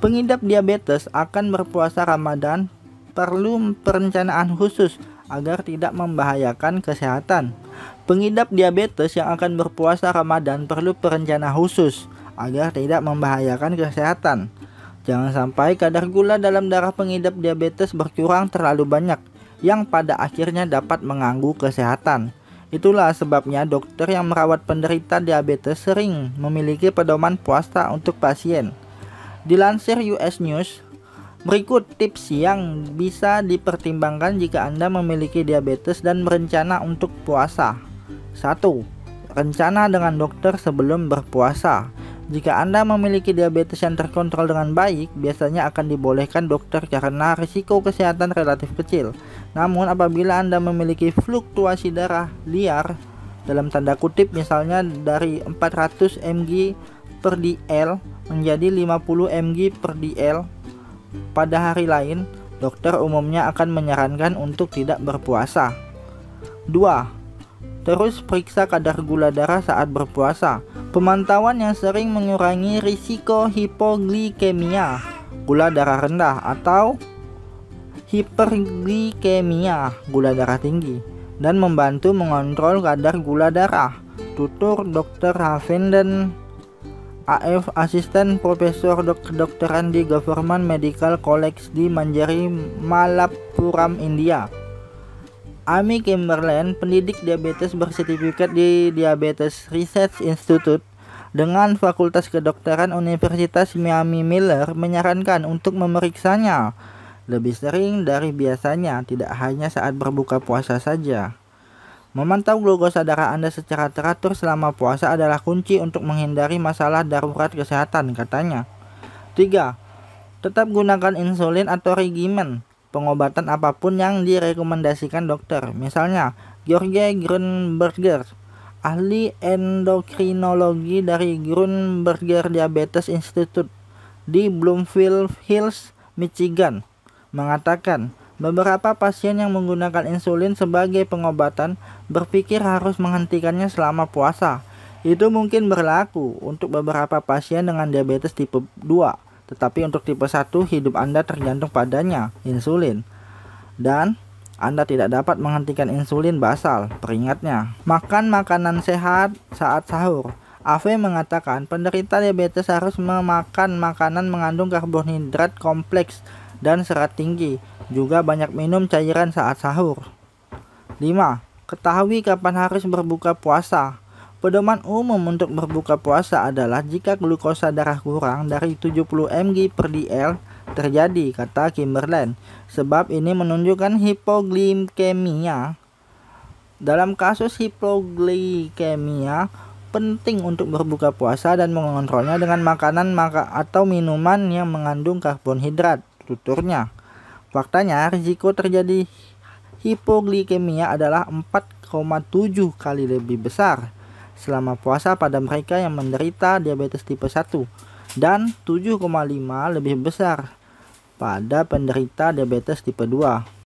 Pengidap diabetes akan berpuasa Ramadan perlu perencanaan khusus agar tidak membahayakan kesehatan. Pengidap diabetes yang akan berpuasa Ramadan perlu perencanaan khusus agar tidak membahayakan kesehatan. Jangan sampai kadar gula dalam darah pengidap diabetes berkurang terlalu banyak, yang pada akhirnya dapat mengganggu kesehatan. Itulah sebabnya dokter yang merawat penderita diabetes sering memiliki pedoman puasa untuk pasien. Dilansir US News, berikut tips yang bisa dipertimbangkan jika Anda memiliki diabetes dan berencana untuk puasa. 1. Rencana dengan dokter sebelum berpuasa. Jika Anda memiliki diabetes yang terkontrol dengan baik, biasanya akan dibolehkan dokter karena risiko kesehatan relatif kecil. Namun apabila Anda memiliki fluktuasi darah liar, dalam tanda kutip misalnya dari 400 mg per dl menjadi 50 mg per dl pada hari lain, dokter umumnya akan menyarankan untuk tidak berpuasa. 2. Terus periksa kadar gula darah saat berpuasa. Pemantauan yang sering mengurangi risiko hipoglikemia, gula darah rendah, atau hiperglikemia, gula darah tinggi, dan membantu mengontrol kadar gula darah. Tutur Dr. Havenden AF, asisten profesor kedokteran di Government Medical College di Manjari, Malappuram, India. Amy Kimberland, pendidik diabetes bersertifikat di Diabetes Research Institute dengan Fakultas Kedokteran Universitas Miami Miller, menyarankan untuk memeriksanya lebih sering dari biasanya, tidak hanya saat berbuka puasa saja. Memantau glukosa darah Anda secara teratur selama puasa adalah kunci untuk menghindari masalah darurat kesehatan, katanya. 3. Tetap gunakan insulin atau regimen pengobatan apapun yang direkomendasikan dokter. Misalnya, George Grunberger, ahli endokrinologi dari Grunberger Diabetes Institute di Bloomfield Hills, Michigan, mengatakan beberapa pasien yang menggunakan insulin sebagai pengobatan berpikir harus menghentikannya selama puasa. Itu mungkin berlaku untuk beberapa pasien dengan diabetes tipe 2, tetapi untuk tipe 1 hidup Anda tergantung padanya insulin, dan Anda tidak dapat menghentikan insulin basal. Peringatnya, makan makanan sehat saat sahur. AV mengatakan penderita diabetes harus memakan makanan mengandung karbohidrat kompleks dan serat tinggi, juga banyak minum cairan saat sahur. 5. Ketahui kapan harus berbuka puasa. Pedoman umum untuk berbuka puasa adalah jika glukosa darah kurang dari 70 mg per dl terjadi, kata Kimberland, sebab ini menunjukkan hipoglikemia. Dalam kasus hipoglikemia, penting untuk berbuka puasa dan mengontrolnya dengan makanan atau minuman yang mengandung karbonhidrat, tuturnya. Faktanya, risiko terjadi hipoglikemia adalah 4,7 kali lebih besar selama puasa pada mereka yang menderita diabetes tipe 1 dan 7,5 lebih besar pada penderita diabetes tipe 2.